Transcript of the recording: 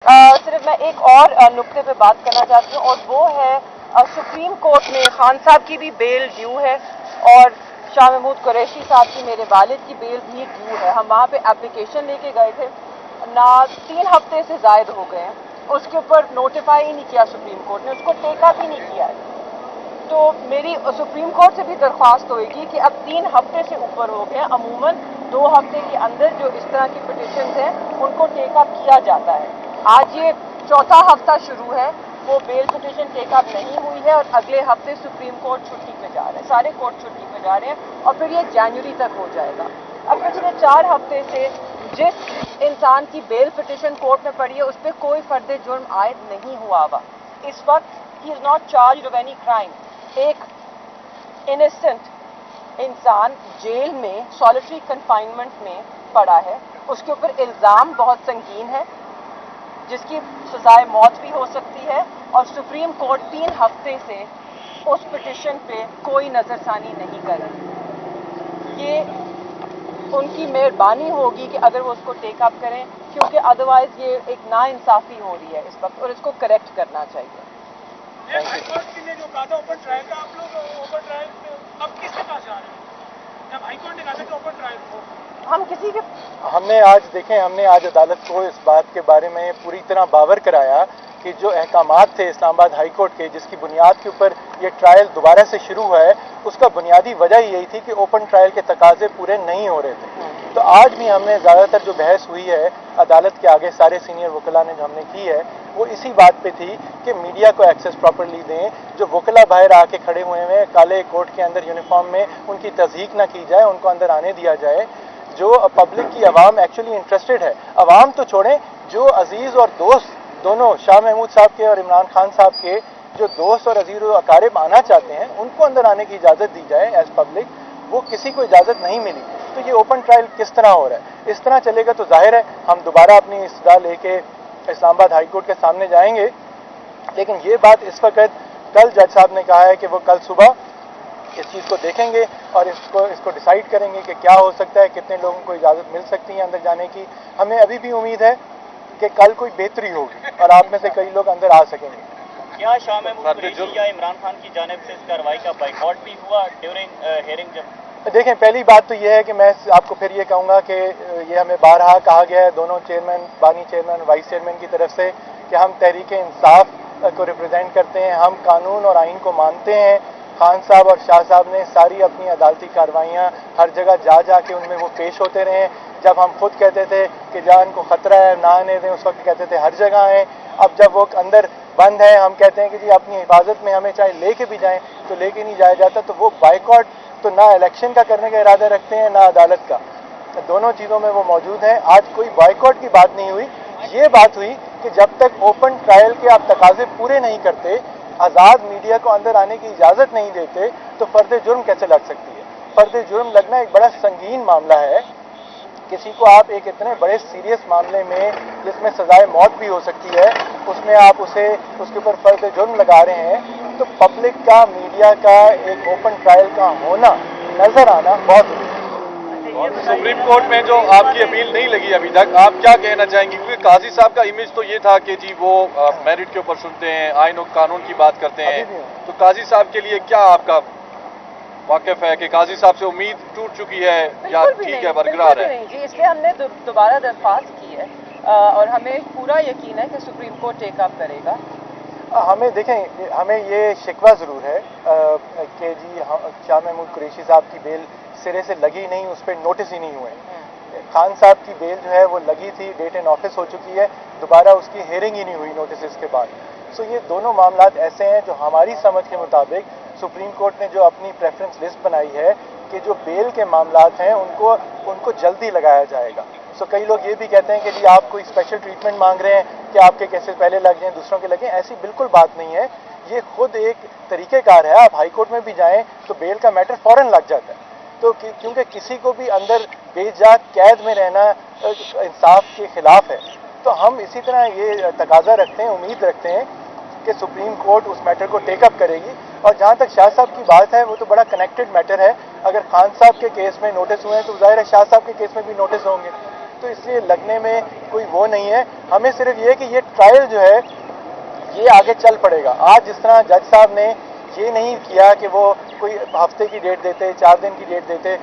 सिर्फ मैं एक और नुक्ते पे बात करना चाहती हूँ, और वो है सुप्रीम कोर्ट में खान साहब की भी बेल ड्यू है और शाह महमूद कुरैशी साहब की, मेरे वालिद की बेल भी ड्यू है। हम वहाँ पे एप्लीकेशन लेके गए थे ना, 3 हफ्ते से ज़ायद हो गए हैं, उसके ऊपर नोटिफाई ही नहीं किया सुप्रीम कोर्ट ने, उसको टेका भी नहीं किया है। तो मेरी सुप्रीम कोर्ट से भी दरख्वास्त होगी कि अब 3 हफ्ते से ऊपर हो गए, अमूमन 2 हफ्ते के अंदर जो इस तरह की पिटिशंस हैं उनको टेकअप किया जाता है। आज ये 4था हफ्ता शुरू है, वो बेल पिटिशन टेकअप नहीं हुई है, और अगले हफ्ते सुप्रीम कोर्ट छुट्टी पे जा रहे हैं, सारे कोर्ट छुट्टी पे जा रहे हैं, और फिर ये जनवरी तक हो जाएगा। अब पिछले 4 हफ्ते से जिस इंसान की बेल पिटिशन कोर्ट में पड़ी है उस पर कोई फर्द जुर्म आयद नहीं हुआ हुआ। इस वक्त he is not charged of any crime. एक इनोसेंट इंसान जेल में सॉलिटरी कन्फाइनमेंट में पड़ा है, उसके ऊपर इल्ज़ाम बहुत संगीन है जिसकी सजाए मौत भी हो सकती है, और सुप्रीम कोर्ट 3 हफ्ते से उस पिटिशन पे कोई नज़रसानी नहीं कर रही। ये उनकी मेहरबानी होगी कि अगर वो उसको टेक अप करें, क्योंकि अदरवाइज ये एक नाइंसाफ़ी हो रही है इस वक्त, और इसको करेक्ट करना चाहिए। हाई कोर्ट ने जो कहा था ओपन ट्रायल का, आप लोग ओपन ट्रायल अब किसके पास जा रहे हैं? जब हाई कोर्ट ने कहा था कि ओपन ट्रायल हो, हम किसी के हमने आज अदालत को इस बात के बारे में पूरी तरह बावर कराया कि जो अहकामात थे इस्लामाबाद हाई कोर्ट के, जिसकी बुनियाद के ऊपर ये ट्रायल दोबारा से शुरू हुआ है, उसका बुनियादी वजह यही थी कि ओपन ट्रायल के तकाजे पूरे नहीं हो रहे थे। तो आज भी हमने ज़्यादातर जो बहस हुई है अदालत के आगे सारे सीनियर वकला ने जो हमने की है वो इसी बात पे थी कि मीडिया को एक्सेस प्रॉपरली दें। जो वकला बाहर आके खड़े हुए हैं काले कोर्ट के अंदर यूनिफॉर्म में, उनकी तस्दीक ना की जाए, उनको अंदर आने दिया जाए। जो पब्लिक की आवाम एक्चुअली इंटरेस्टेड है, आवाम तो छोड़ें, जो अजीज़ और दोस्त दोनों शाह महमूद साहब के और इमरान खान साहब के जो दोस्त और अजीज़ और अकारिब आना चाहते हैं उनको अंदर आने की इजाज़त दी जाए एज पब्लिक, वो किसी को इजाज़त नहीं मिली। तो ये ओपन ट्रायल किस तरह हो रहा है? इस तरह चलेगा तो जाहिर है हम दोबारा अपनी इस्तदा लेके इस्लामाबाद हाई कोर्ट के सामने जाएंगे। लेकिन ये बात इस वक्त, कल जज साहब ने कहा है कि वो कल सुबह इस चीज़ को देखेंगे और इसको डिसाइड करेंगे कि क्या हो सकता है, कितने लोगों को इजाज़त मिल सकती है अंदर जाने की। हमें अभी भी उम्मीद है कि कल कोई बेहतरी होगी और आप में से कई लोग अंदर आ सकेंगे। क्या शाह महमूद कुरैशी या इमरान खान की जानिब से इस कार्रवाई का बाइकआउट भी हुआ ड्यूरिंग हियरिंग? जब देखें, पहली बात तो यह है कि मैं आपको फिर ये कहूँगा कि ये हमें बारहा कहा गया है दोनों चेयरमैन, बानी चेयरमैन, वाइस चेयरमैन की तरफ से कि हम तहरीक इंसाफ को रिप्रेजेंट करते हैं, हम कानून और आइन को मानते हैं। खान साहब और शाह साहब ने सारी अपनी अदालती कार्रवाइयाँ हर जगह जा के उनमें वो पेश होते रहे। जब हम खुद कहते थे कि जान को ख़तरा है ना आने दें, उस वक्त कहते थे हर जगह हैं। अब जब वो अंदर बंद है हम कहते हैं कि जी अपनी हिफाजत में हमें चाहे लेके भी जाएं तो लेके नहीं जाया जाता। तो वो बाइकआउट तो ना इलेक्शन का करने का इरादा रखते हैं ना अदालत का, दोनों चीज़ों में वो मौजूद हैं। आज कोई बाइकआउट की बात नहीं हुई, ये बात हुई कि जब तक ओपन ट्रायल के आप तकाजे पूरे नहीं करते, आज़ाद मीडिया को अंदर आने की इजाज़त नहीं देते, तो फ़र्द जुर्म कैसे लग सकती है? फ़र्द जुर्म लगना एक बड़ा संगीन मामला है। किसी को आप एक इतने बड़े सीरियस मामले में जिसमें सजाए मौत भी हो सकती है, उसमें आप उसके ऊपर फ़र्द जुर्म लगा रहे हैं। तो पब्लिक का, मीडिया का एक ओपन ट्रायल का होना, नज़र आना बहुत ज़रूरी है। सुप्रीम कोर्ट में जो आपकी अपील नहीं लगी अभी तक, आप क्या कहना चाहेंगे? क्योंकि काजी साहब का इमेज तो ये था कि जी वो मेरिट के ऊपर सुनते हैं, आइन और कानून की बात करते हैं, तो काजी साहब के लिए क्या आपका वाकिफ है कि काजी साहब से उम्मीद टूट चुकी है या ठीक है, बरकरार है? नहीं जी, इसलिए हमने दोबारा दरख्वास्त की है और हमें पूरा यकीन है कि सुप्रीम कोर्ट टेकअप करेगा। हमें देखें, हमें ये शिकवा ज़रूर है कि जी शाह महमूद कुरैशी साहब की बेल सिरे से लगी नहीं, उस पर नोटिस ही नहीं हुए। खान साहब की बेल जो है वो लगी थी, डेट इन ऑफिस हो चुकी है, दोबारा उसकी हेयरिंग ही नहीं हुई नोटिस के बाद। सो ये दोनों मामलात ऐसे हैं जो हमारी समझ के मुताबिक सुप्रीम कोर्ट ने जो अपनी प्रेफरेंस लिस्ट बनाई है कि जो बेल के मामलात हैं उनको जल्दी लगाया जाएगा। सो कई लोग ये भी कहते हैं कि जी आप कोई स्पेशल ट्रीटमेंट मांग रहे हैं कि आपके केसेस पहले लग जाएं दूसरों के लगें। ऐसी बिल्कुल बात नहीं है, ये खुद एक तरीक़ेकार है। आप हाई कोर्ट में भी जाएं तो बेल का मैटर फ़ौरन लग जाता है। तो क्योंकि किसी को भी अंदर बेजा कैद में रहना इंसाफ के खिलाफ है, तो हम इसी तरह ये तकाजा रखते हैं, उम्मीद रखते हैं कि सुप्रीम कोर्ट उस मैटर को टेकअप करेगी। और जहाँ तक शाह साहब की बात है, वो तो बड़ा कनेक्टेड मैटर है। अगर खान साहब के केस में नोटिस हुए हैं तो ज़ाहिर है शाह साहब के केस में भी नोटिस होंगे। तो इसलिए लगने में कोई वो नहीं है. हमें सिर्फ ये कि ये ट्रायल जो है ये आगे चल पड़ेगा. आज जिस तरह जज साहब ने ये नहीं किया कि वो कोई हफ्ते की डेट देते, 4 दिन की डेट देते.